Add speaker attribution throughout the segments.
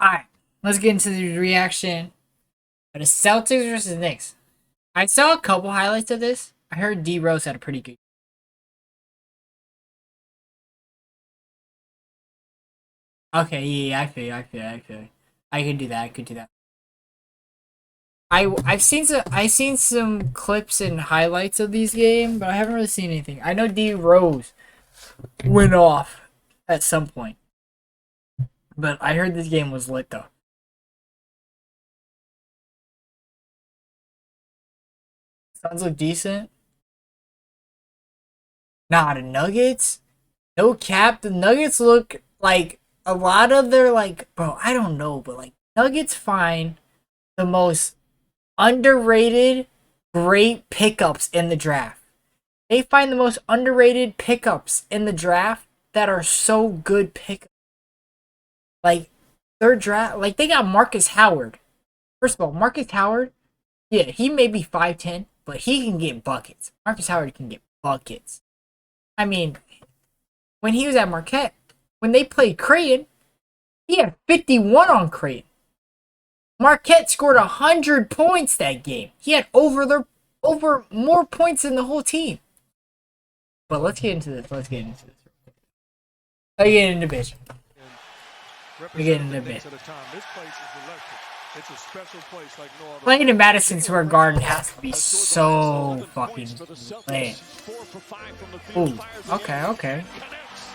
Speaker 1: Alright, let's get into the reaction of the Celtics versus Knicks. I saw a couple highlights of this. I heard D Rose had a pretty good. Okay, yeah, I feel you. I could do that. I could do that. I've seen some clips and highlights of these games, but I haven't really seen anything. I know D Rose went off at some point, but I heard this game was lit though. Sounds look decent. Nah, the Nuggets. No cap, the Nuggets look like a lot of their like, bro, I don't know, but like Nuggets find the most underrated great pickups in the draft. They find the most underrated pickups in the draft that are so good pickups. Like their draft, like they got Marcus Howard. First of all, Marcus Howard, yeah, he may be 5'10", but he can get buckets. Marcus Howard can get buckets. I mean, when he was at Marquette, when they played Creighton, he had 51 on Creighton. Marquette scored 100 points that game. He had over more points than the whole team. But let's get into this. Let's get into this. Let's get into bitch. We get into bitch. Playing in Madison Square Garden has to be so fucking lit. Ooh, okay.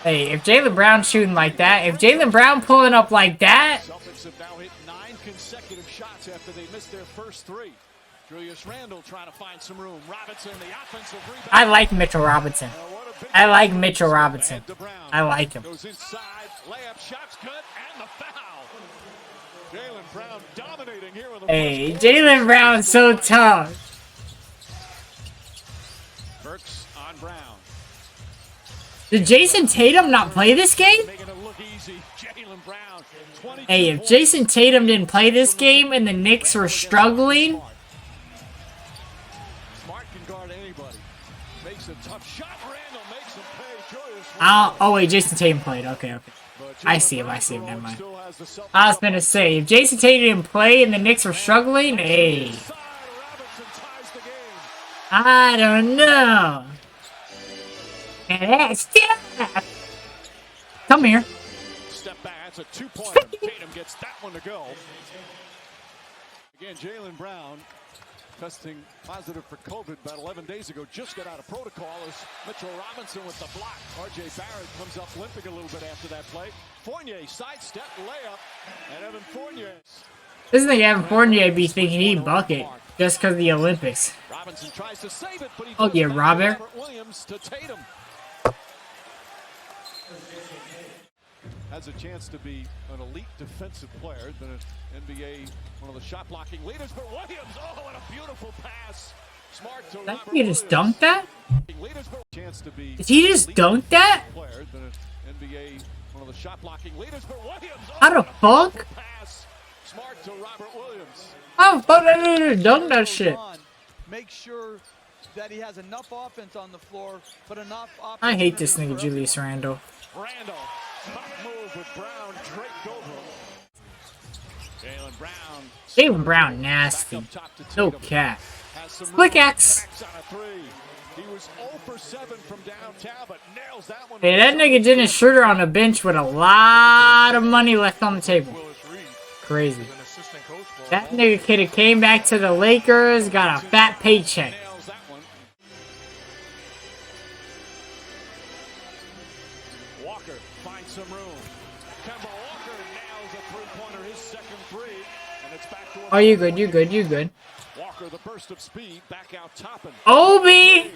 Speaker 1: Hey, if Jaylen Brown's shooting like that, if Jaylen Brown pulling up like that,
Speaker 2: Celtics have now hit 9 consecutive shots after they missed their first 3. Julius Randle trying to find some room. Robinson, the offensive rebound.
Speaker 1: I like Mitchell Robinson. I like Mitchell Robinson. I like him.
Speaker 2: Goes inside, layup, shots good, and the foul. Jaylen Brown dominating here in the
Speaker 1: Hey, Jaylen Brown's so tough.
Speaker 2: Burks on Brown.
Speaker 1: Did Jason Tatum not play this game?
Speaker 2: Making it look easy. Jaylen Brown.
Speaker 1: Hey, if Jason Tatum didn't play this game and the Knicks were struggling,
Speaker 2: Smart can guard anybody. Makes a tough shot. Randle makes him pay. Julius
Speaker 1: oh wait, Jason Tatum played. Okay. I see him. Never mind. I was gonna say, if Jason Tatum didn't play and the Knicks were struggling, hey, I don't know. And that's come here.
Speaker 2: Step back. That's a 2-pointer. Tatum gets that one to go. Again, Jaylen Brown testing positive for COVID about 11 days ago. Just got out of protocol as Mitchell Robinson with the block. R.J. Barrett comes up limping a little bit after that play. Fournier sidestep layup, and Evan Fournier.
Speaker 1: This nigga Evan Fournier be thinking he bucket just because of the Olympics.
Speaker 2: Robinson tries to save it, but he
Speaker 1: oh yeah, Robert
Speaker 2: Williams to Tatum. Has a chance to be an elite defensive player, been an NBA, one of the shot blocking leaders. But Williams, oh, what a beautiful pass! Smart to
Speaker 1: Did he just dunk that?
Speaker 2: Chance to be
Speaker 1: Did he just dunk that?
Speaker 2: Player, been an NBA, one of the shot blocking leaders. But Williams,
Speaker 1: How the fuck?
Speaker 2: Pass. Smart to Robert Williams.
Speaker 1: How the fuck did he dunk that shit?
Speaker 3: Make sure that he has enough offense on the floor, but enough offense.
Speaker 1: I hate this nigga Julius Randle.
Speaker 2: Randle, top move with Brown draped over him.
Speaker 1: Jaylen Brown nasty. No cat. Slick X.
Speaker 2: He was 0 for 7 from downtown, but nails that one.
Speaker 1: Hey, that nigga Dennis Schroeder on the bench with a lot of money left on the table. Crazy. That nigga could have came back to the Lakers, got a fat paycheck.
Speaker 2: Walker finds some room. Kemba Walker nails a three-pointer, his second three, and it's back to.
Speaker 1: Oh, you good.
Speaker 2: Walker, the burst of speed, back out topping.
Speaker 1: Obi!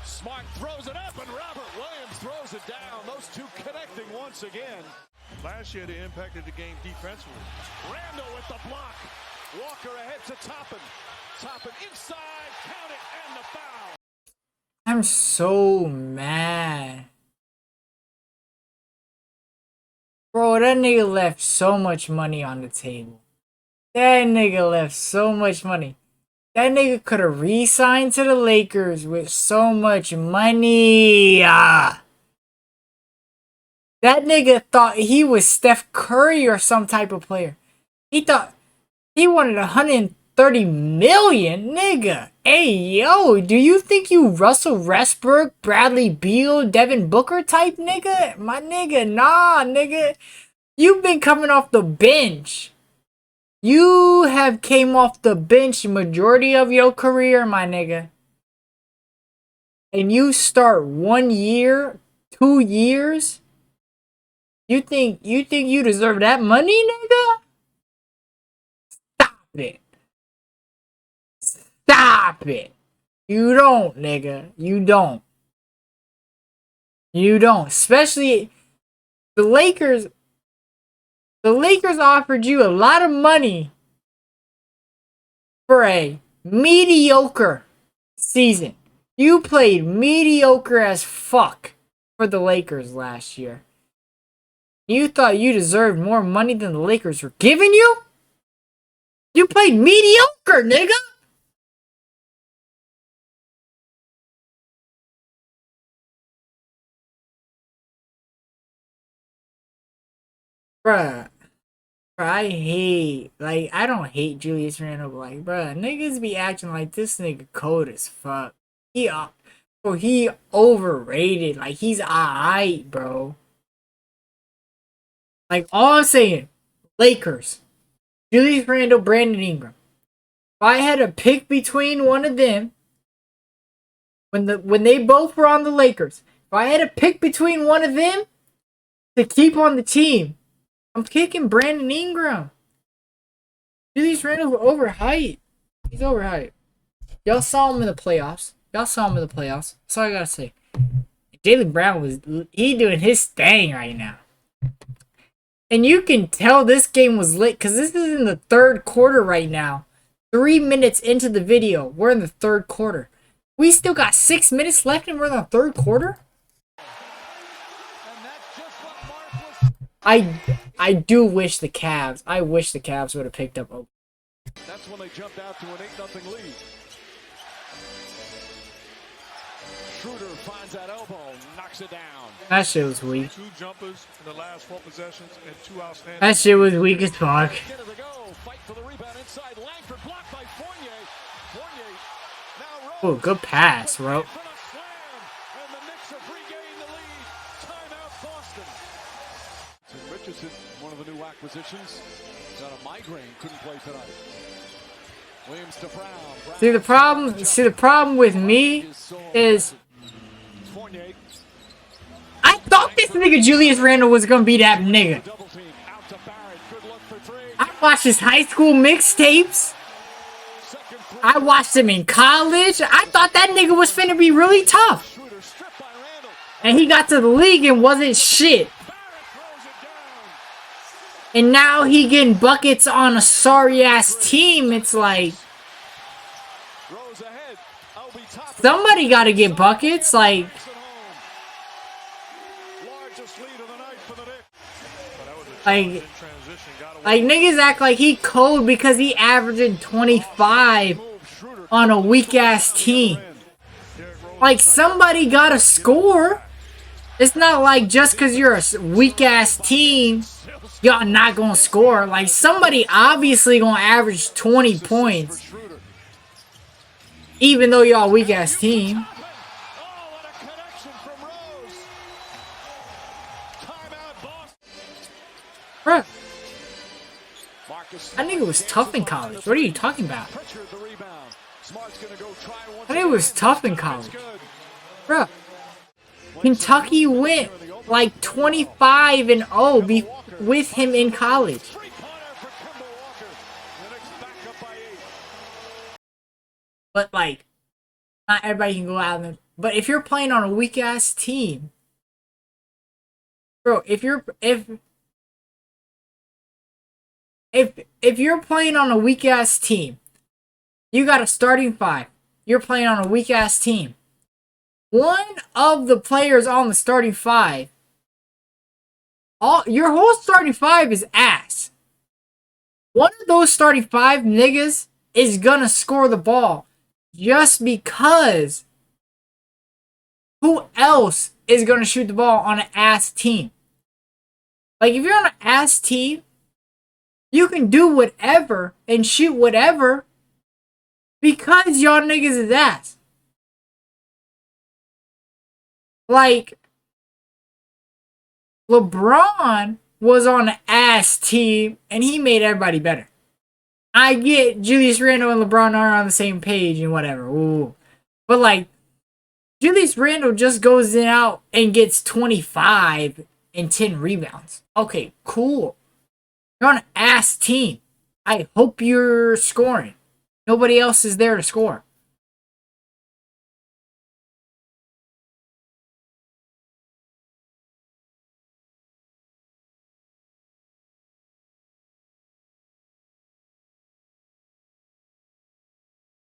Speaker 2: Smart throws it up, and Robert Williams throws it down. Those two connecting once again.
Speaker 4: Last year, they impacted the game defensively.
Speaker 2: Randle with the block. Walker ahead to Toppin. Toppin inside, count it, and the foul.
Speaker 1: I'm so mad. Bro, that nigga left so much money on the table. That nigga left so much money. That nigga could have re-signed to the Lakers with so much money. That nigga thought he was Steph Curry or some type of player. He thought he wanted 130 million, nigga. Hey, yo, do you think you Russell Westbrook, Bradley Beal, Devin Booker type nigga? My nigga, nah, nigga. You've been coming off the bench. You have came off the bench majority of your career, my nigga. And you start 1 year, 2 years? You think you deserve that money, nigga? Stop it. Stop it. You don't, nigga. You don't. You don't. Especially the Lakers. The Lakers offered you a lot of money for a mediocre season. You played mediocre as fuck for the Lakers last year. You thought you deserved more money than the Lakers were giving you? You played mediocre, nigga! Bruh. I don't hate Julius Randle, but like, bruh, niggas be acting like this nigga cold as fuck. He overrated. Like, he's alright, bro. Like, all I'm saying, Lakers, Julius Randle, Brandon Ingram. If I had to pick between one of them, when they both were on the Lakers, if I had to pick between one of them to keep on the team, I'm kicking Brandon Ingram. Julius Randle's overhyped. He's overhyped. Y'all saw him in the playoffs. That's all I gotta say. Jaylen Brown he doing his thing right now. And you can tell this game was lit because this is in the third quarter right now. 3 minutes into the video. We're in the third quarter. We still got 6 minutes left and we're in the third quarter? I do wish the Cavs. I wish the Cavs would have picked up.
Speaker 2: That's when they jumped out to an 8-0 lead. Schroeder finds that elbow, knocks it down.
Speaker 1: That shit was weak.
Speaker 4: 2 jumpers in the last 4 possessions and 2 outstanding.
Speaker 1: That shit was weak as fuck.
Speaker 2: Fight for the rebound inside. Langford blocked by Fournier. Fournier now
Speaker 1: Oh, good pass, bro.
Speaker 2: And the Knicks have regained the lead. Timeout Boston. Tim Richardson, one of the new acquisitions, got a migraine, couldn't play tonight. Williams to Brown.
Speaker 1: See the problem with me is I thought this nigga Julius Randle was gonna be that nigga. I watched his high school mixtapes. I watched him in college. I thought that nigga was finna be really tough. And he got to the league and wasn't shit. And now he getting buckets on a sorry-ass team. It's like, somebody got to get buckets. Like niggas act like he cold because he averaging 25 on a weak-ass team. Like, somebody got to score. It's not like just because you're a weak-ass team, y'all not gonna score. Like, somebody obviously gonna average 20 points. Even though y'all weak ass team. Bruh. That nigga was tough in college. What are you talking about? That nigga was tough in college. Bruh. Kentucky went like 25-0 with him in college. But like, not everybody can go out and. But if you're playing on a weak ass team, bro, if you're playing on a weak ass team, you got a starting 5. You're playing on a weak ass team. One of the players on the starting 5, your whole starting 5 is ass. One of those starting 5 niggas is gonna score the ball just because who else is gonna shoot the ball on an ass team? Like, if you're on an ass team, you can do whatever and shoot whatever because y'all niggas is ass. Like, LeBron was on an ass team and he made everybody better. I get Julius Randle and LeBron are on the same page and whatever. Ooh. But like, Julius Randle just goes in out and gets 25 and 10 rebounds. Okay, cool. You're on an ass team. I hope you're scoring. Nobody else is there to score.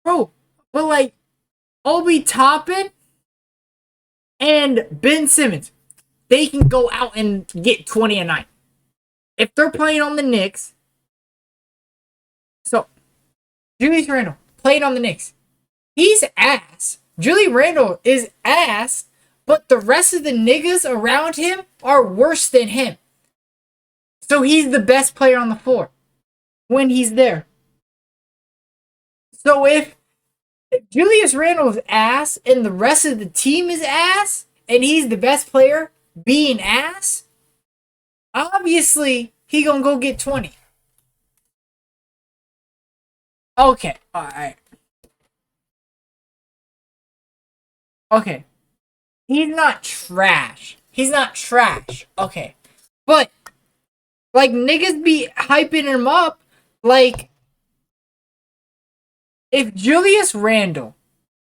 Speaker 1: Bro, but like, Obi Toppin and Ben Simmons, they can go out and get 20 a night. If they're playing on the Knicks, so Julius Randle played on the Knicks. He's ass. Julius Randle is ass, but the rest of the niggas around him are worse than him. So he's the best player on the floor when he's there. So if Julius Randle is ass and the rest of the team is ass and he's the best player being ass, obviously he gonna go get 20. Okay, alright. Okay. He's not trash. He's not trash. Okay. But like, niggas be hyping him up like, if Julius Randle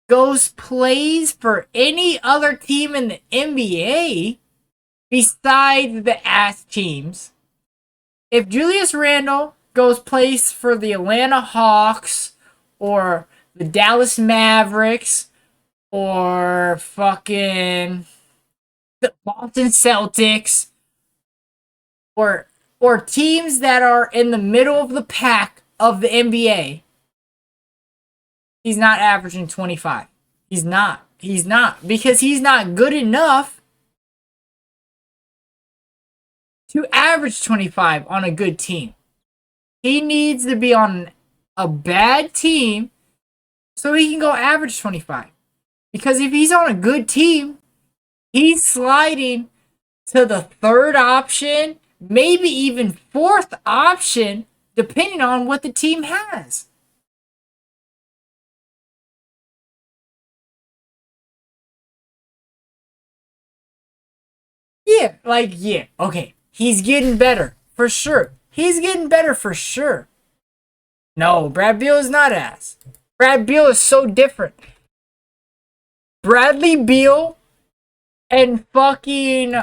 Speaker 1: goes plays for any other team in the NBA besides the ass teams, if Julius Randle goes plays for the Atlanta Hawks or the Dallas Mavericks or fucking the Boston Celtics or teams that are in the middle of the pack of the NBA, he's not averaging 25. He's not. He's not. Because he's not good enough to average 25 on a good team. He needs to be on a bad team so he can go average 25. Because if he's on a good team, he's sliding to the third option, maybe even fourth option, depending on what the team has. Yeah, like, yeah, okay. He's getting better, for sure. He's getting better, for sure. No, Brad Beal is not ass. Brad Beal is so different. Bradley Beal and fucking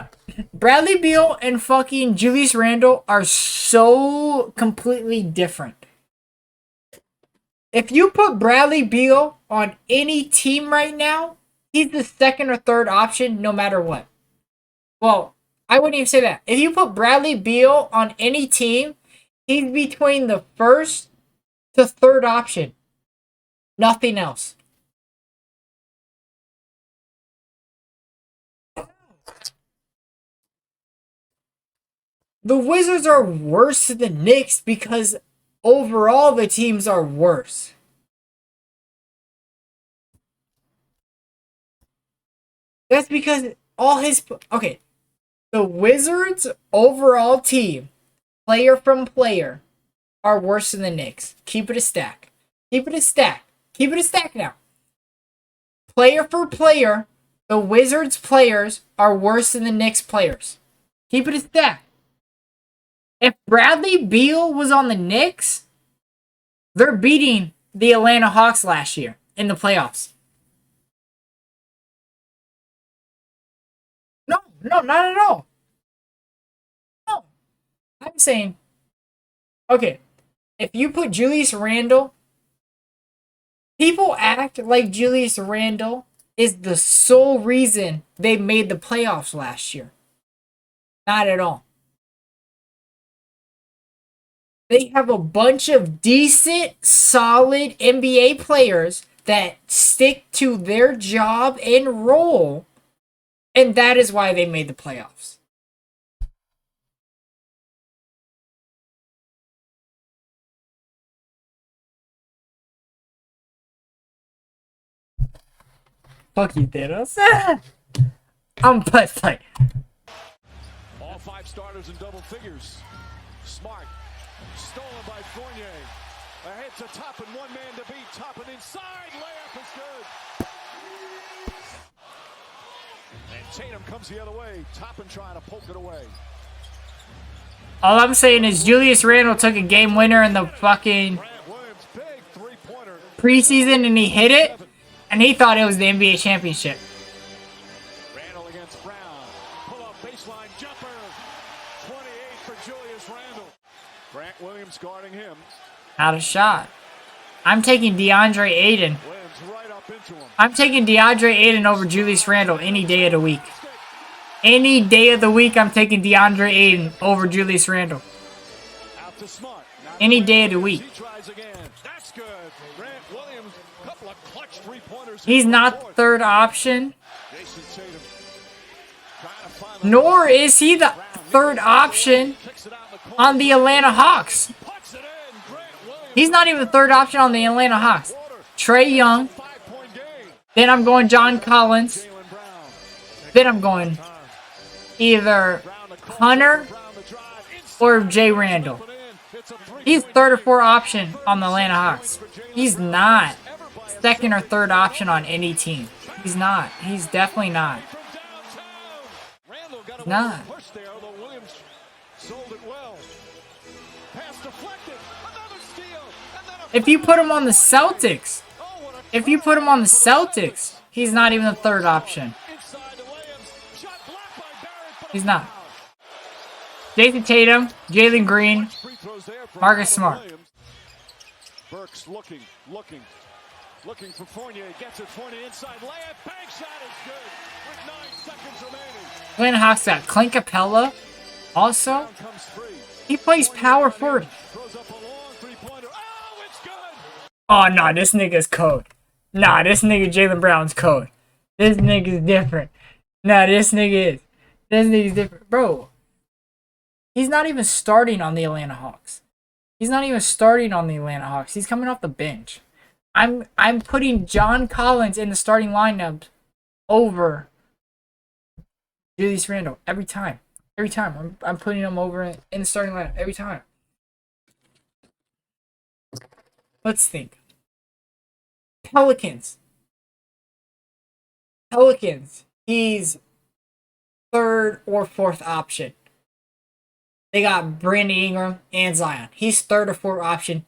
Speaker 1: Julius Randle are so completely different. If you put Bradley Beal on any team right now, he's the second or third option no matter what. Well, I wouldn't even say that. If you put Bradley Beal on any team, he's between the first to third option. Nothing else. The Wizards are worse than the Knicks because overall the teams are worse. That's because all his... Okay. The Wizards' overall team, player from player, are worse than the Knicks. Keep it a stack. Keep it a stack. Keep it a stack now. Player for player, the Wizards' players are worse than the Knicks' players. Keep it a stack. If Bradley Beal was on the Knicks, they're beating the Atlanta Hawks last year in the playoffs. No, no, not at all. No. I'm saying, okay, if you put Julius Randle, people act like Julius Randle is the sole reason they made the playoffs last year. Not at all. They have a bunch of decent, solid NBA players that stick to their job and role, and that is why they made the playoffs. Fuck you, Thanos. I'm pathetic.
Speaker 2: All 5 starters in double figures. Smart. Stolen by Fournier. Ahead to Toppin. One man to beat. Toppin inside. Layup is good. And Tatum comes the other way. Toppin trying to poke it away.
Speaker 1: All I'm saying is Julius Randle took a game winner in the fucking
Speaker 2: Grant Williams, big three-pointer.
Speaker 1: preseason and he hit it, and he thought it was the NBA championship.
Speaker 2: Randle against Brown. Pull up baseline jumper. 28 for Julius Randle. Grant Williams guarding him.
Speaker 1: Not a shot. I'm taking DeAndre Ayton.
Speaker 2: Williams right up into him.
Speaker 1: I'm taking DeAndre Ayton over Julius Randle any day of the week. Any day of the week, I'm taking DeAndre Ayton over Julius Randle.
Speaker 2: Out to Smart.
Speaker 1: Any day of the week.
Speaker 2: He tries again. That's good. Grant Williams, couple of clutch three-pointers.
Speaker 1: He's not the third option,
Speaker 2: Jason Tatum trying to find the
Speaker 1: nor is he the third option
Speaker 2: kicks it out in the corner.
Speaker 1: on the Atlanta Hawks.
Speaker 2: Puts it in. Grant Williams.
Speaker 1: He's not even the third option on the Atlanta Hawks. Trae Young,
Speaker 2: 5-point game.
Speaker 1: then I'm going John Collins,
Speaker 2: Jaylen Brown.
Speaker 1: then I'm going either
Speaker 2: Brown the cross,
Speaker 1: Hunter
Speaker 2: Brown the drive. Inside.
Speaker 1: or Jay Randall.
Speaker 2: It's a three-point
Speaker 1: He's third or fourth option on the Atlanta Hawks. He's not second or third option on any team. He's not. He's definitely not.
Speaker 2: from downtown. Randall got a
Speaker 1: Not.
Speaker 2: push there, although Williams sold it well. Pass deflected. Another steal. And then a
Speaker 1: If you put him on the Celtics,
Speaker 2: oh, what a
Speaker 1: if you put him on the Celtics, he's not even the third option.
Speaker 2: inside to Williams. Shot blocked by Barrett. But
Speaker 1: He's not. Jason Tatum, Jalen Green,
Speaker 2: free throws there from
Speaker 1: Marcus Smart.
Speaker 2: Williams. Burks looking for Fournier. Gets it. Fournier inside. Layup. Bank shot is good with 9 seconds remaining.
Speaker 1: Atlanta Hawks got Clint Capella. Also,
Speaker 2: Brown comes free.
Speaker 1: he plays power forward.
Speaker 2: Throws up a long three-pointer. Oh, it's good.
Speaker 1: Oh, nah, this nigga's code. Nah, this nigga Jalen Brown's code. This nigga's different. Nah, this nigga is. This nigga's different. Bro, he's not even starting on the Atlanta Hawks. He's not even starting on the Atlanta Hawks. He's coming off the bench. I'm putting John Collins in the starting lineup over Julius Randle every time. Every time. I'm putting him over in the starting lineup every time. Let's think. Pelicans. He's third or fourth option. They got Brandon Ingram and Zion. He's third or fourth option.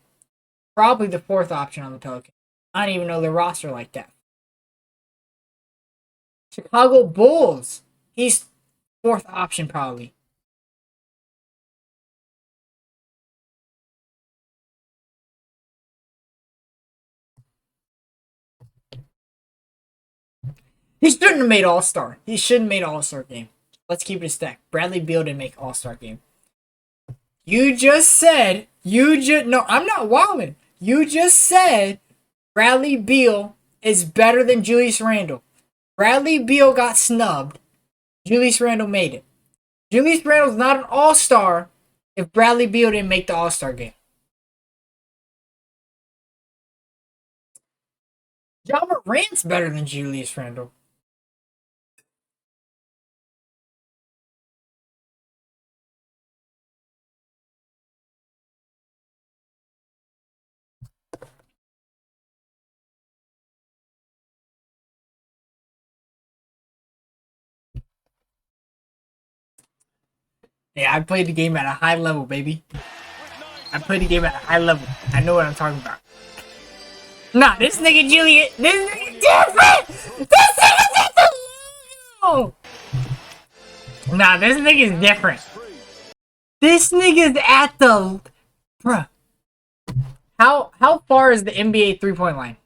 Speaker 1: Probably the fourth option on the Pelicans. I don't even know their roster like that. Chicago Bulls. He's fourth option probably. He shouldn't have made All-Star. He shouldn't have made All-Star game. Let's keep it a stack. Bradley Beal didn't make All-Star game. You just said, no, I'm not wilding. You just said Bradley Beal is better than Julius Randle. Bradley Beal got snubbed. Julius Randle made it. Julius Randle's not an All-Star if Bradley Beal didn't make the All-Star game. Ja Morant's better than Julius Randle. Yeah, I played the game at a high level, baby. I played the game at a high level. I know what I'm talking about. Nah, this nigga Julius, this nigga different! This nigga different! Nah, this nigga's different. This nigga's at the... Bruh. How far is the NBA three-point line?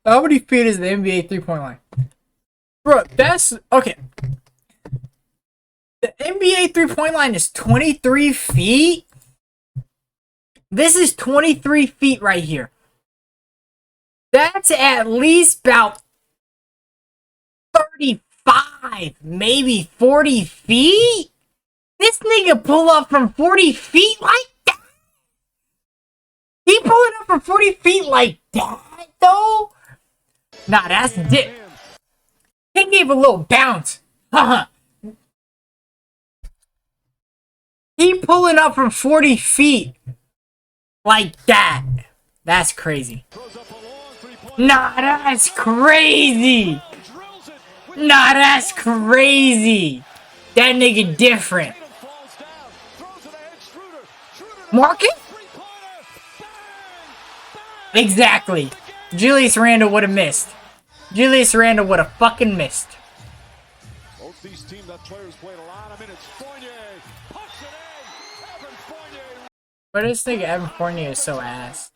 Speaker 1: How many feet is the NBA three-point line? Bro, that's... Okay. The NBA three-point line is 23 feet? This is 23 feet right here. That's at least about 35, maybe 40 feet? This nigga pull up from 40 feet like that? He pulling up from 40 feet like that, though? Nah, that's dick. He gave a little bounce. Haha. He pulling up from 40 feet like that. That's crazy. Nah, that's crazy. Nah, that's crazy. That nigga different. Market? Exactly. Julius Randle would have missed. Julius Randle would have fucking missed.
Speaker 2: Both these teams, that players played a lot of minutes. Fournier puts it in. Evan Fournier.
Speaker 1: But this nigga Evan Fournier is so ass.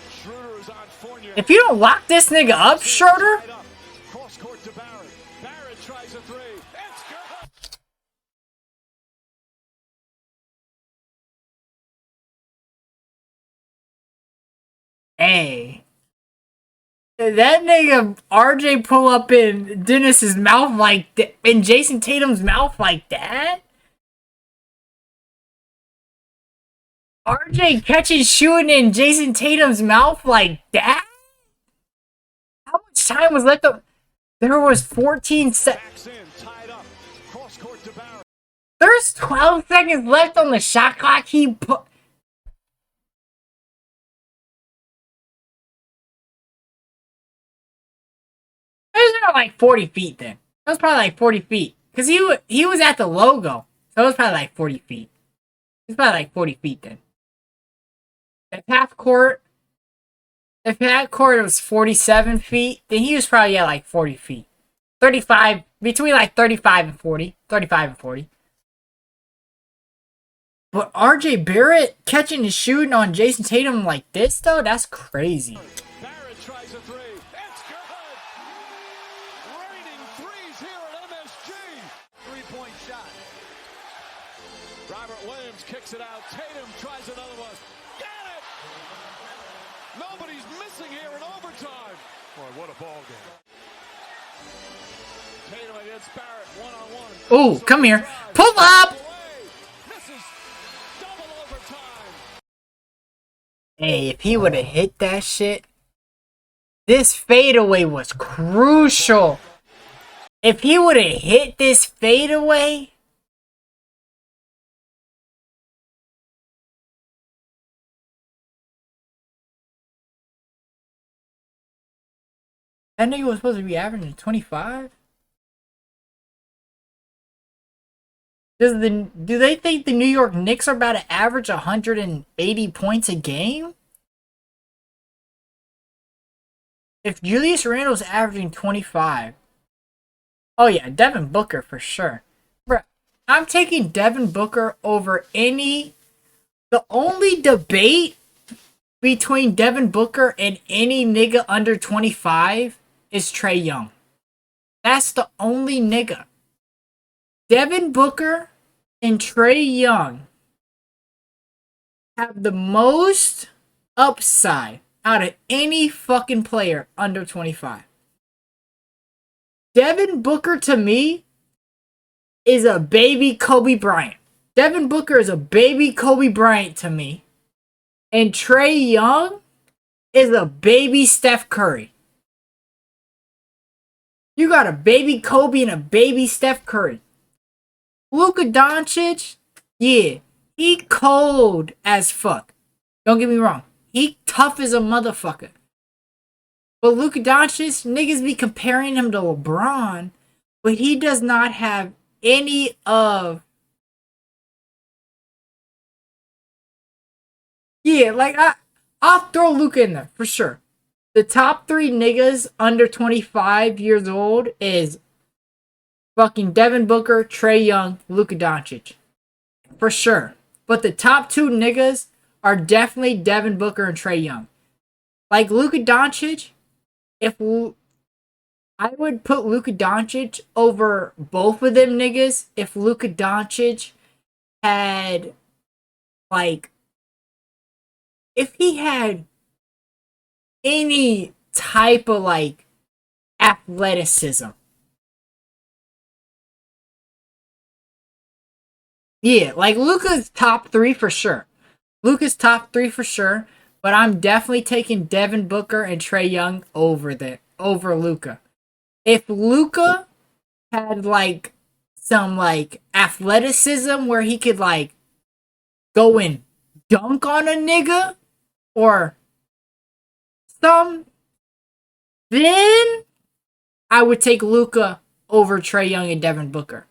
Speaker 2: Schroeder is on Fournier.
Speaker 1: If you don't lock this nigga up, Schroeder.
Speaker 2: Cross court to Barrett. Barrett tries a three. It's good.
Speaker 1: Hey. That nigga RJ pull up in Dennis's mouth like that, in Jason Tatum's mouth like that. RJ catching shooting in Jason Tatum's mouth like that. How much time was left? There was 14 seconds. There's 12 seconds left on the shot clock. He put. It was like 40 feet then. It was probably like 40 feet. Because he was at the logo. So it was probably like 40 feet. It's probably like 40 feet then. If half court was 47 feet, then he was probably at like 40 feet. 35, between like 35 and 40. 35 and 40. But RJ Barrett catching and shooting on Jason Tatum like this, though, that's crazy.
Speaker 2: Barrett tries a three. It's good. Raining threes here at MSG.
Speaker 3: 3-point shot.
Speaker 2: Robert Williams kicks it out. Tatum tries another one. Got it. Nobody's missing here in overtime.
Speaker 4: Boy, what a ball game.
Speaker 2: Tatum against Barrett, one-on-one.
Speaker 1: Ooh, come here. Pull up!
Speaker 2: Misses. Double overtime.
Speaker 1: Hey, if he would have hit that shit, this fadeaway was crucial. If he would have hit this fadeaway, that nigga was supposed to be averaging 25. Do they think the New York Knicks are about to average 180 points a game? If Julius Randle's averaging 25. Oh yeah, Devin Booker for sure. Bruh, I'm taking Devin Booker over any. The only debate between Devin Booker and any nigga under 25 is Trae Young. That's the only nigga. Devin Booker and Trae Young have the most upside out of any fucking player under 25. Devin Booker to me is a baby Kobe Bryant. Devin Booker is a baby Kobe Bryant to me. And Trae Young is a baby Steph Curry. You got a baby Kobe and a baby Steph Curry. Luka Doncic, yeah, he cold as fuck. Don't get me wrong. He tough as a motherfucker. But Luka Doncic, niggas be comparing him to LeBron, but he does not have any of... Yeah, like, I'll throw Luka in there, for sure. The top 3 niggas under 25 years old is fucking Devin Booker, Trae Young, Luka Doncic. For sure. But the top 2 niggas are definitely Devin Booker and Trae Young. Like Luka Doncic, I would put Luka Doncic over both of them niggas if Luka Doncic had, like, if he had any type of, like, athleticism. Yeah, like Luka's top three for sure. Luka's top three for sure. But I'm definitely taking Devin Booker and Trae Young over Luka. If Luka had like some like athleticism where he could like go and dunk on a nigga or some, then I would take Luka over Trae Young and Devin Booker.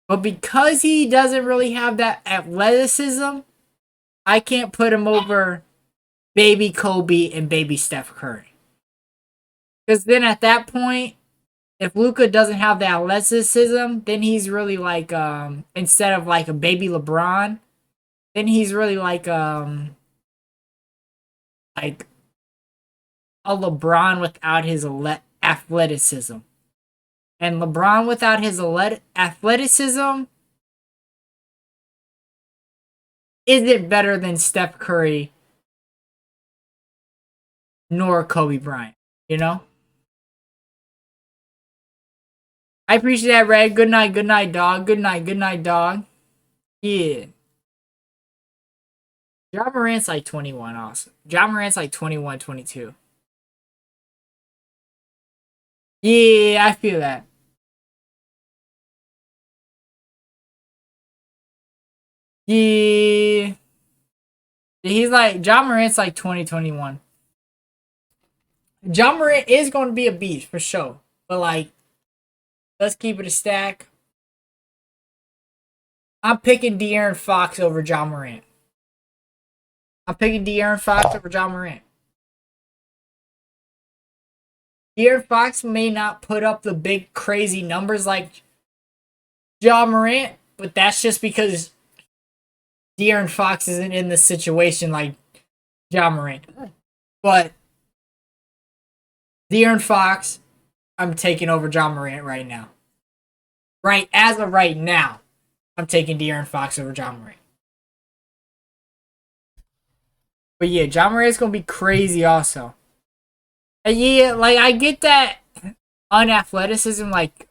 Speaker 1: But because he doesn't really have that athleticism, I can't put him over baby Kobe and baby Steph Curry. Because then at that point, if Luka doesn't have the athleticism, then he's really like instead of like a baby LeBron, then he's really like a LeBron without his athleticism. And LeBron without his athleticism isn't better than Steph Curry nor Kobe Bryant, you know? I appreciate that, Red. Good night, dog. Good night, dog. Yeah. Ja Morant's like 21 also. Ja Morant's like 21, 22. Yeah, I feel that. Yeah. He's like, Ja Morant's like 2021. Ja Morant is going to be a beast for sure. But like, let's keep it a stack. I'm picking De'Aaron Fox over Ja Morant. I'm picking De'Aaron Fox over Ja Morant. De'Aaron Fox may not put up the big crazy numbers like Ja Morant, but that's just because De'Aaron Fox isn't in the situation like Ja Morant. But De'Aaron Fox, I'm taking over Ja Morant right now. Right as of right now, I'm taking De'Aaron Fox over Ja Morant. But yeah, Ja Morant's gonna be crazy also. And yeah, like I get that unathleticism, like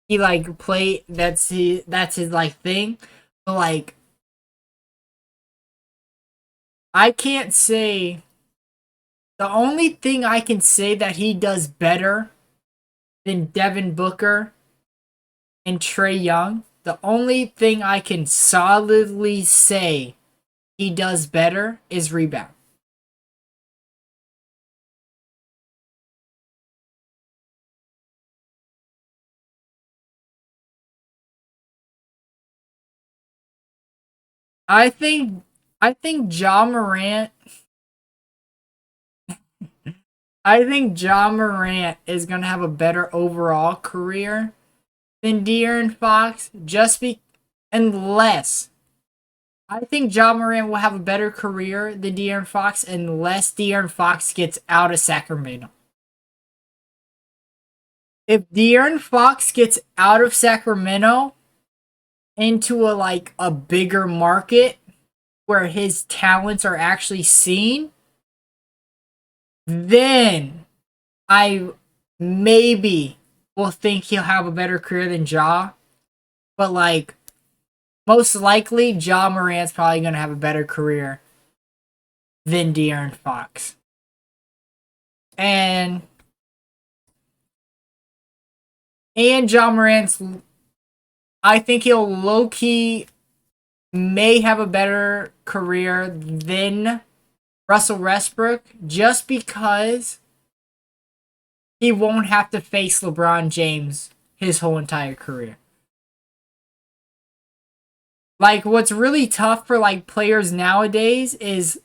Speaker 1: he like play that's his like thing. But like I can't say the only thing I can say that he does better than Devin Booker and Trae Young, the only thing I can solidly say he does better is rebound. I think I think Ja Morant I think Ja Morant is gonna have a better overall career than De'Aaron Fox, unless I think Ja Morant will have a better career than De'Aaron Fox unless De'Aaron Fox gets out of Sacramento. If De'Aaron Fox gets out of Sacramento into a bigger market where his talents are actually seen, then I maybe will think he'll have a better career than Ja. But like most likely, Ja Morant's probably gonna have a better career than De'Aaron Fox. And Ja Morant's I think he'll low key may have a better career than Russell Westbrook just because he won't have to face LeBron James his whole entire career. Like what's really tough for like players nowadays is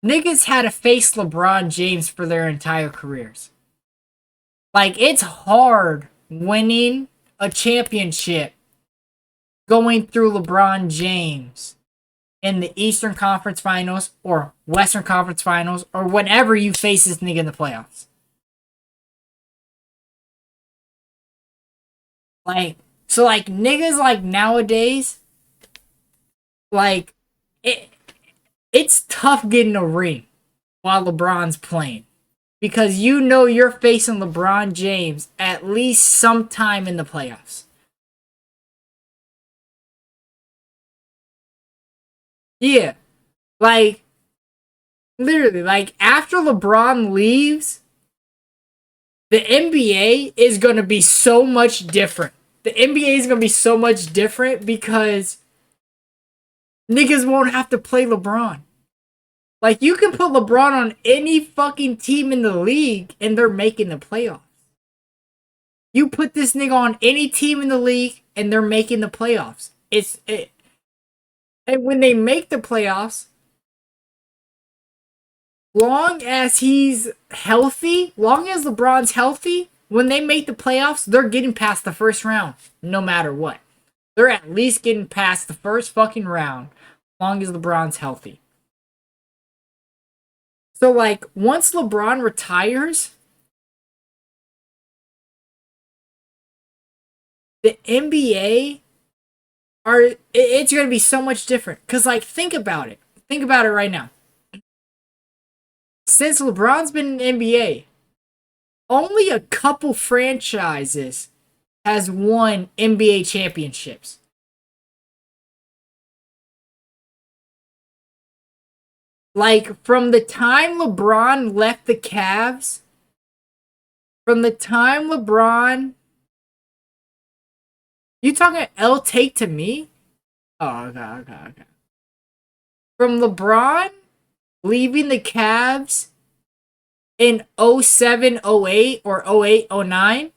Speaker 1: niggas had to face LeBron James for their entire careers. Like it's hard winning a championship going through LeBron James in the Eastern Conference Finals or Western Conference Finals or whenever you face this nigga in the playoffs. Like, so like niggas like nowadays, like it it's tough getting a ring while LeBron's playing. Because you know you're facing LeBron James at least sometime in the playoffs. Yeah. Like, literally, like, after LeBron leaves, the NBA is going to be so much different. The NBA is going to be so much different because niggas won't have to play LeBron. Like, you can put LeBron on any fucking team in the league and they're making the playoffs. You put this nigga on any team in the league and they're making the playoffs. And when they make the playoffs, long as he's healthy, long as LeBron's healthy, when they make the playoffs, they're getting past the first round, no matter what. They're at least getting past the first fucking round, long as LeBron's healthy. So, like, once LeBron retires, the NBA it's gonna be so much different. Cause, like, think about it. Think about it right now. Since LeBron's been in the NBA, only a couple franchises has won NBA championships. Like, from the time LeBron left the Cavs, from the time LeBron, you talking L take to me? Oh, okay. From LeBron leaving the Cavs in 07, 08, or 08, 09,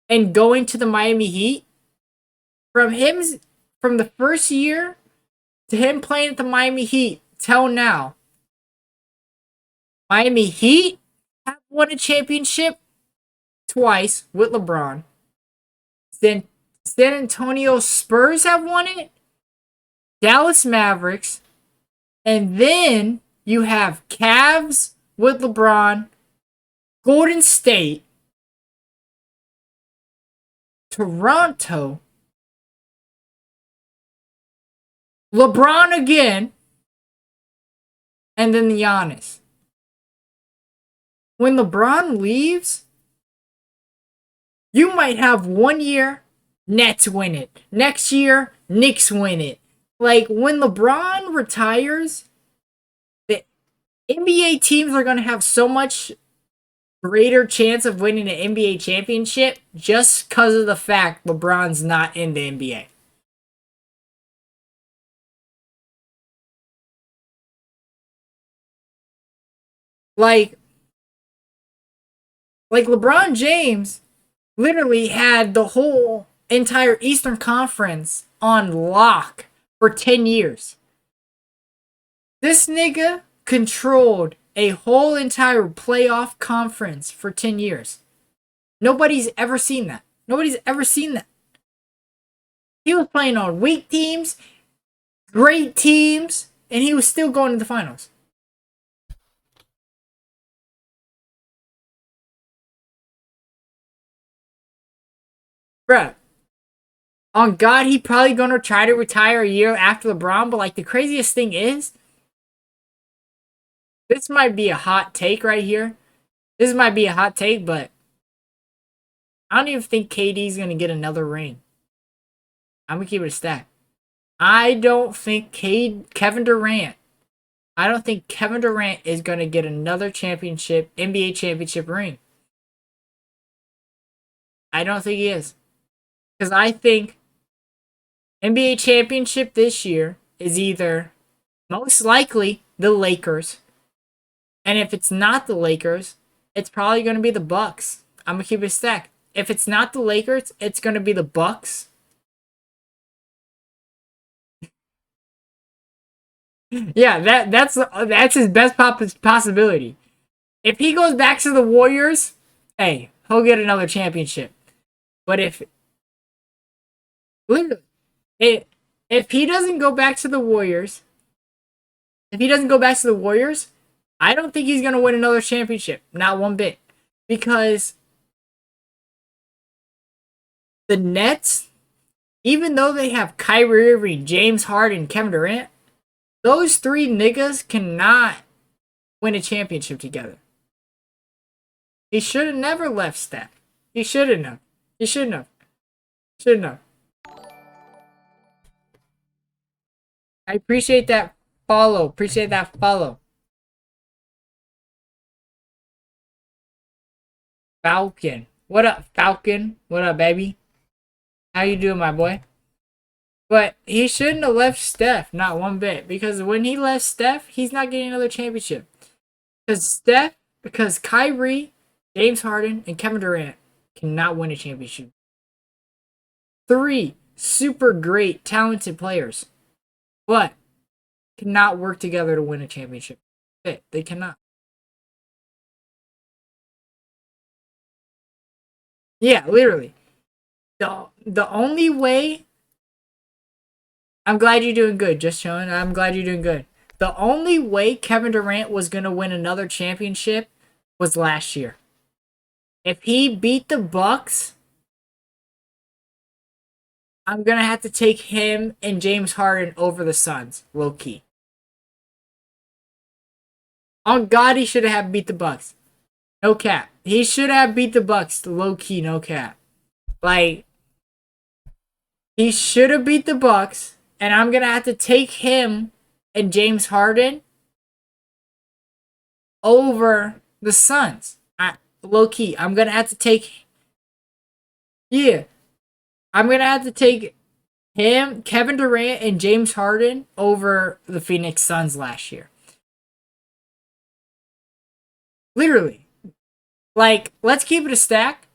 Speaker 1: and going to the Miami Heat, from the first year to him playing at the Miami Heat till now, Miami Heat have won a championship twice with LeBron. San Antonio Spurs have won it. Dallas Mavericks. And then you have Cavs with LeBron. Golden State. Toronto. LeBron again. And then Giannis. When LeBron leaves, you might have 1 year, Nets win it. Next year, Knicks win it. Like, when LeBron retires, the NBA teams are going to have so much greater chance of winning an NBA championship just because of the fact LeBron's not in the NBA. Like LeBron James literally had the whole entire Eastern Conference on lock for 10 years. This nigga controlled a whole entire playoff conference for 10 years. Nobody's ever seen that. Nobody's ever seen that. He was playing on weak teams, great teams, and he was still going to the finals. Bruh, on God, he probably gonna try to retire a year after LeBron, but, like, the craziest thing is, this might be a hot take right here. This might be a hot take, but I don't even think KD's gonna get another ring. I'm gonna keep it a stack. I don't think Kevin Durant is gonna get another NBA championship ring. I don't think he is. Because I think NBA championship this year is either most likely the Lakers. And if it's not the Lakers, it's probably going to be the Bucks. I'm going to keep it a stack. If it's not the Lakers, it's going to be the Bucks. Yeah, that's his best possibility. If he goes back to the Warriors, hey, he'll get another championship. But if literally, if he doesn't go back to the Warriors, I don't think he's gonna win another championship. Not one bit. Because the Nets, even though they have Kyrie Irving, James Harden, Kevin Durant, those three niggas cannot win a championship together. He should have never left Steph. He shouldn't have. Shouldn't have. I appreciate that follow. Appreciate that follow. Falcon. What up, Falcon? What up, baby? How you doing, my boy? But he shouldn't have left Steph, not one bit. Because when he left Steph, he's not getting another championship. Because Kyrie, James Harden, and Kevin Durant cannot win a championship. 3 super great, talented players. But cannot work together to win a championship. They cannot. Yeah, literally. The only way. I'm glad you're doing good, just showing. I'm glad you're doing good. The only way Kevin Durant was gonna win another championship was last year. If he beat the Bucks, I'm gonna have to take him and James Harden over the Suns, low key. On God, he should have beat the Bucks. No cap. He should have beat the Bucks, low key, no cap. Like, he should have beat the Bucks, and I'm gonna have to take him and James Harden over the Suns. Low key, I'm gonna have to take. Yeah, I'm gonna have to take him, Kevin Durant, and James Harden over the Phoenix Suns last year. Literally, like, let's keep it a stack.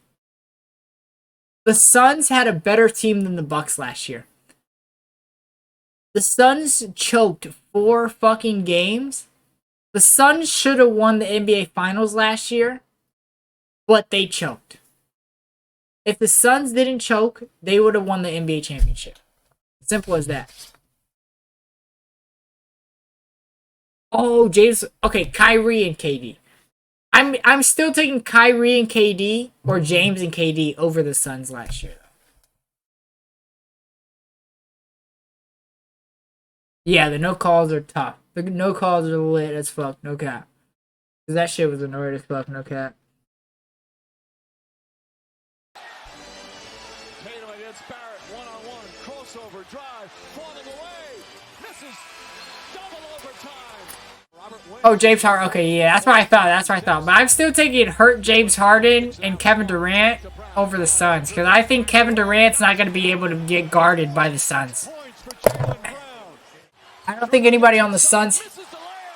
Speaker 1: The Suns had a better team than the Bucks last year. The Suns choked 4 fucking games. The Suns should have won the NBA Finals last year, but they choked. If the Suns didn't choke, they would have won the NBA championship. Simple as that. Oh, James. Okay, Kyrie and KD. I'm still taking Kyrie and KD or James and KD over the Suns last year. Yeah, the no calls are tough. The no calls are lit as fuck. No cap. Cause that shit was annoying as fuck. No cap.
Speaker 2: Tatum against Barrett, one-on-one, crossover, drive, falling away, misses, double overtime.
Speaker 1: Oh, James Harden. Okay, yeah, that's what I thought. But I'm still taking hurt James Harden and Kevin Durant over the Suns because I think Kevin Durant's not going to be able to get guarded by the Suns. I don't think anybody on the Suns.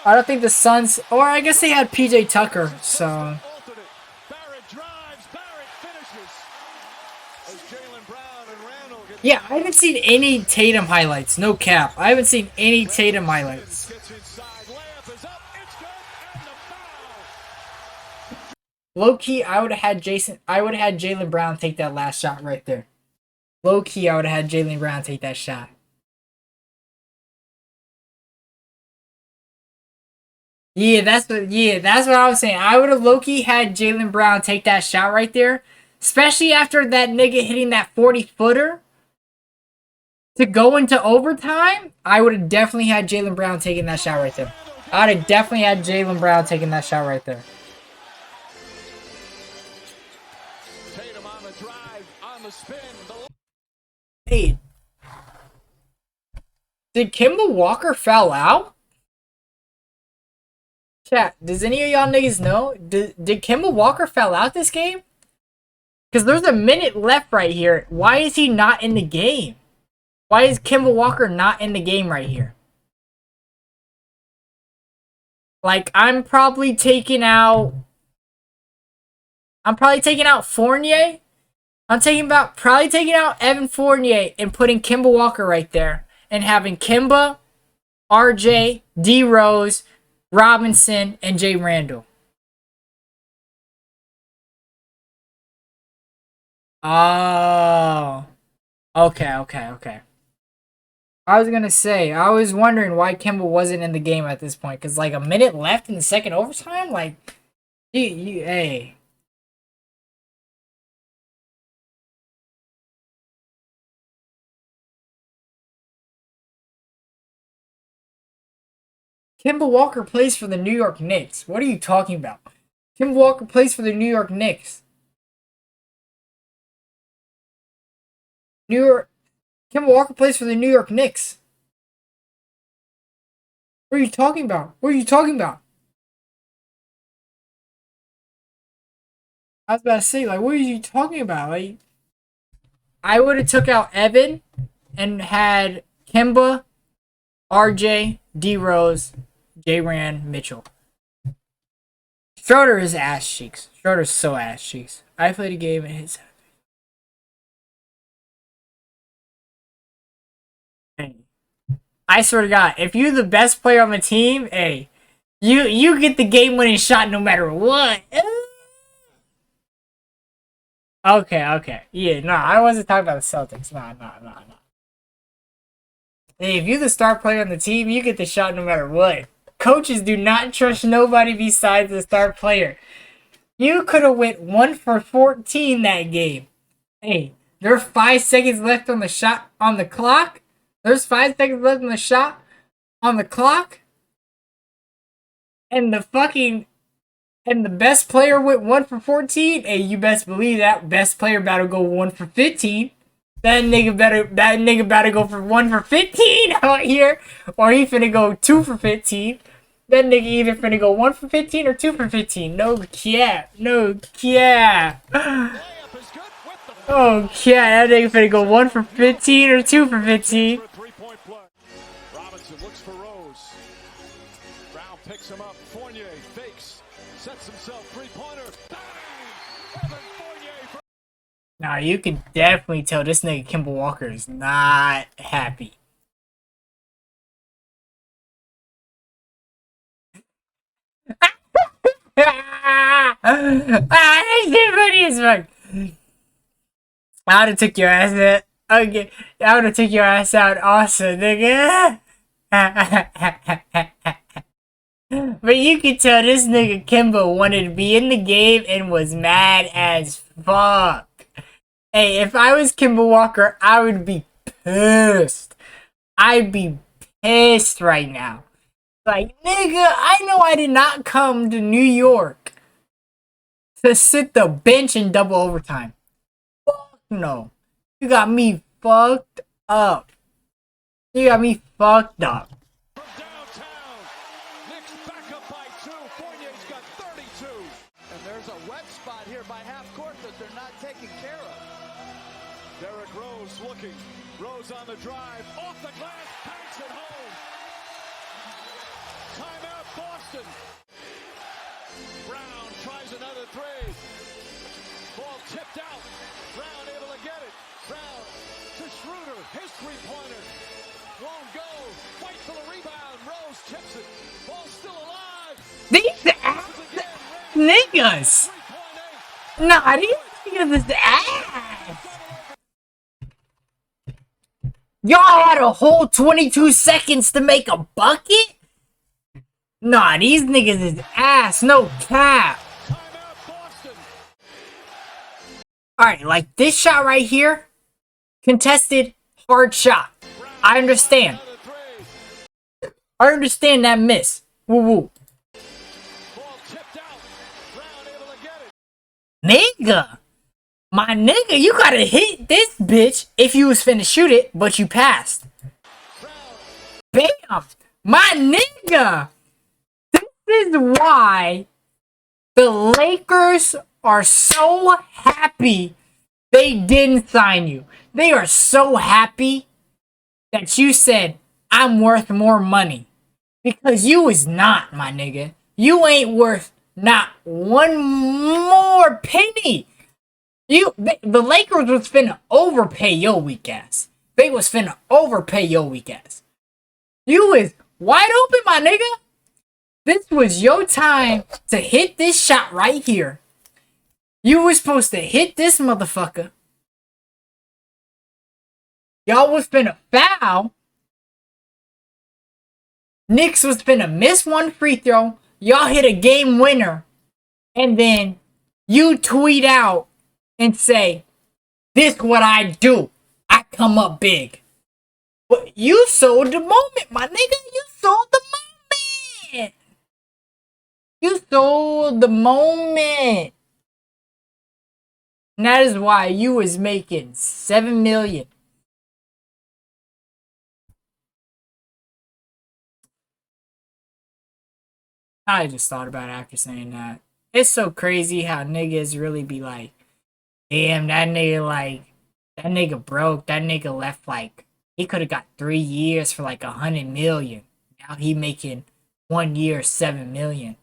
Speaker 1: I don't think the Suns, or I guess they had PJ Tucker. So. Yeah, I haven't seen any Tatum highlights. No cap. I haven't seen any Tatum highlights. Low key, I would have had Jaylen Brown take that last shot right there. Low key, I would have had Jaylen Brown take that shot. Yeah, that's what I was saying. I would have low key had Jaylen Brown take that shot right there. Especially after that nigga hitting that 40-footer to go into overtime. I would have definitely had Jaylen Brown taking that shot right there. I would have definitely had Jaylen Brown taking that shot right there.
Speaker 2: Tatum on the drive, on the spin.
Speaker 1: Hey, did Kemba Walker foul out? Chat, does any of y'all niggas know? Did Kemba Walker foul out this game? Because there's a minute left right here. Why is he not in the game? Why is Kemba Walker not in the game right here? Like, I'm probably taking out Fournier. Probably taking out Evan Fournier and putting Kemba Walker right there. And having Kemba, RJ, D Rose, Robinson, and Jay Randall. Oh. Okay. I was gonna say, I was wondering why Kemba wasn't in the game at this point. Because, like, a minute left in the second overtime? Like, hey. Kemba Walker plays for the New York Knicks. What are you talking about? Kemba Walker plays for the New York Knicks. Kemba Walker plays for the New York Knicks. What are you talking about? What are you talking about? I was about to say, like, what are you talking about? Like, I would have took out Evan and had Kemba, RJ, D Rose, J Ran, Mitchell. Schroeder is ass cheeks. Schroeder's so ass cheeks. I played a game and his. Hey, I swear to God, if you're the best player on the team, hey, you get the game winning shot no matter what. Okay. Yeah, no, I wasn't talking about the Celtics. Nah. Hey, if you're the star player on the team, you get the shot no matter what. Coaches do not trust nobody besides the star player. You could have went 1 for 14 that game. Hey, there's 5 seconds left on the shot on the clock. There's 5 seconds left on the shot on the clock. And the best player went 1 for 14. Hey, you best believe that best player better go 1 for 15. That nigga better go for 1 for 15 out here. Or he finna go 2 for 15. That nigga either finna go 1 for 15 or 2 for 15. No cap. No cap. Oh yeah, that nigga finna go 1 for 15 or 2 for 15.
Speaker 2: Robinson looks for Rose. Brown picks him up. Fournier fakes. Sets himself three-pointer.
Speaker 1: Now you can definitely tell this nigga Kemba Walker is not happy. That shit funny as fuck. I would have took your ass out. Okay, I would have took your ass out also, nigga. But you can tell this nigga Kemba wanted to be in the game and was mad as fuck. Hey, if I was Kemba Walker, I would be pissed. I'd be pissed right now. Like, nigga, I know I did not come to New York to sit the bench in double overtime. Fuck no. You got me fucked up. You got me fucked up.
Speaker 2: From downtown, Knicks back up by 2. Fournier's got 32.
Speaker 3: And there's a wet spot here by half court that they're not taking care of.
Speaker 2: Derrick Rose looking. Rose on the drive. Off the glass. Banks it home. Timeout Boston. Brown tries another three. Ball tipped out. Brown able to get it. Brown to Schroeder. His three-pointer. Won't go. Fight for the rebound. Rose tips it. Ball still alive.
Speaker 1: These niggas. Nah, these niggas is ass. Y'all had a whole 22 seconds to make a bucket? Nah, these niggas is ass. No cap. Alright, like this shot right here, contested, hard shot. I understand. I understand that miss. Woo woo. Nigga. My nigga, you gotta hit this bitch if you was finna shoot it, but you passed. Bam! My nigga! This is why the Lakers are so happy they didn't sign you. They are so happy that you said, I'm worth more money. Because you is not, my nigga. You ain't worth not one more penny. The Lakers was finna overpay your weak ass. They was finna overpay your weak ass. You is wide open, my nigga. This was your time to hit this shot right here. You was supposed to hit this motherfucker. Y'all was finna foul. Knicks was finna miss one free throw. Y'all hit a game winner. And then you tweet out and say, this what I do. I come up big. But you sold the moment, my nigga. You sold the moment. You sold the moment. And that is why you was making $7 million. I just thought about it after saying that. It's so crazy how niggas really be like, damn, that nigga broke. That nigga left like, he could have got 3 years for like 100 million. Now he making 1 year 7 million.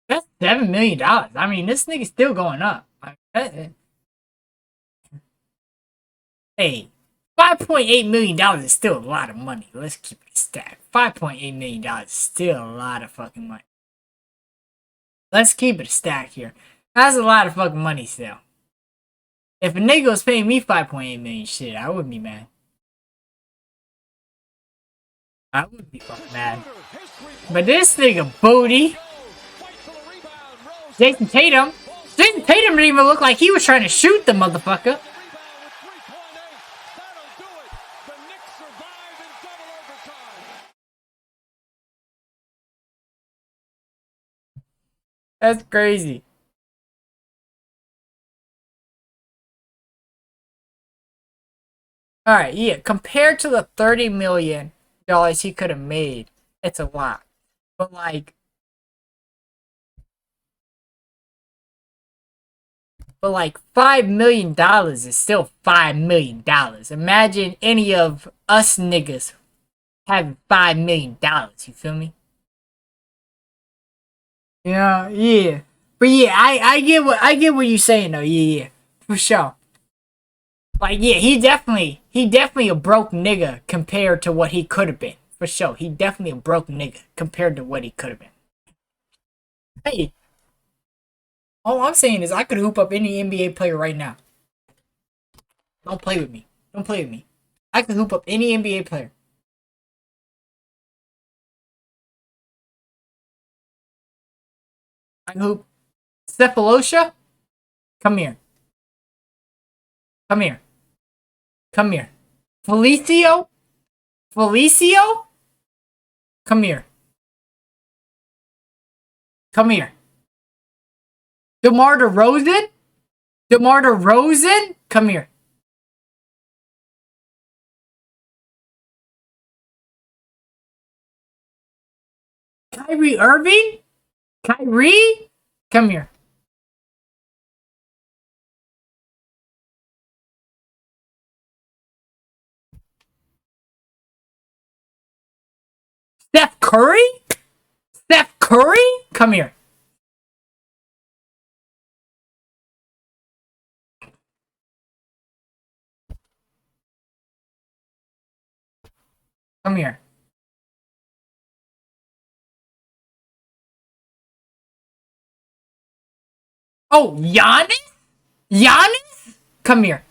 Speaker 1: That's $7 million. I mean, this nigga's still going up. Hey, $5.8 million is still a lot of money. Let's keep it stacked. $5.8 million is still a lot of fucking money. Let's keep it stacked here. That's a lot of fucking money still. If a nigga was paying me 5.8 million, shit, I wouldn't be mad. I would be fucking mad. But this nigga booty, Jason Tatum. Jason Tatum didn't even look like he was trying to shoot the motherfucker. That's crazy. Alright, yeah, compared to the $30 million he could have made, it's a lot. But like $5 million is still $5 million. Imagine any of us niggas having $5 million, you feel me? Yeah. But yeah, I get what you're saying though, yeah. For sure. Like, yeah, he definitely a broke nigga compared to what he could have been. For sure. He definitely a broke nigga compared to what he could have been. Hey, all I'm saying is I could hoop up any NBA player right now. Don't play with me. Don't play with me. I could hoop up any NBA player. I can hoop Cephalosha. Come here. Come here. Come here. Felicio. Come here. Come here. DeMar DeRozan. Come here. Kyrie Irving. Come here. Steph Curry? Come here. Come here. Oh, Giannis? Come here.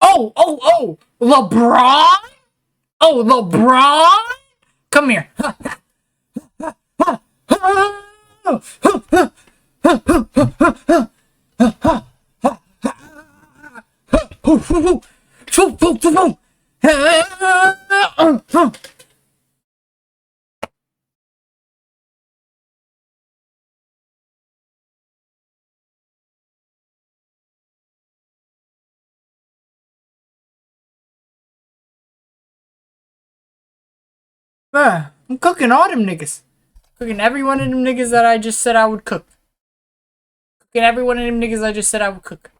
Speaker 1: Oh, LeBron? Oh, LeBron? Come here. I'm cooking all them niggas. Cooking every one of them niggas that I just said I would cook. Cooking every one of them niggas I just said I would cook.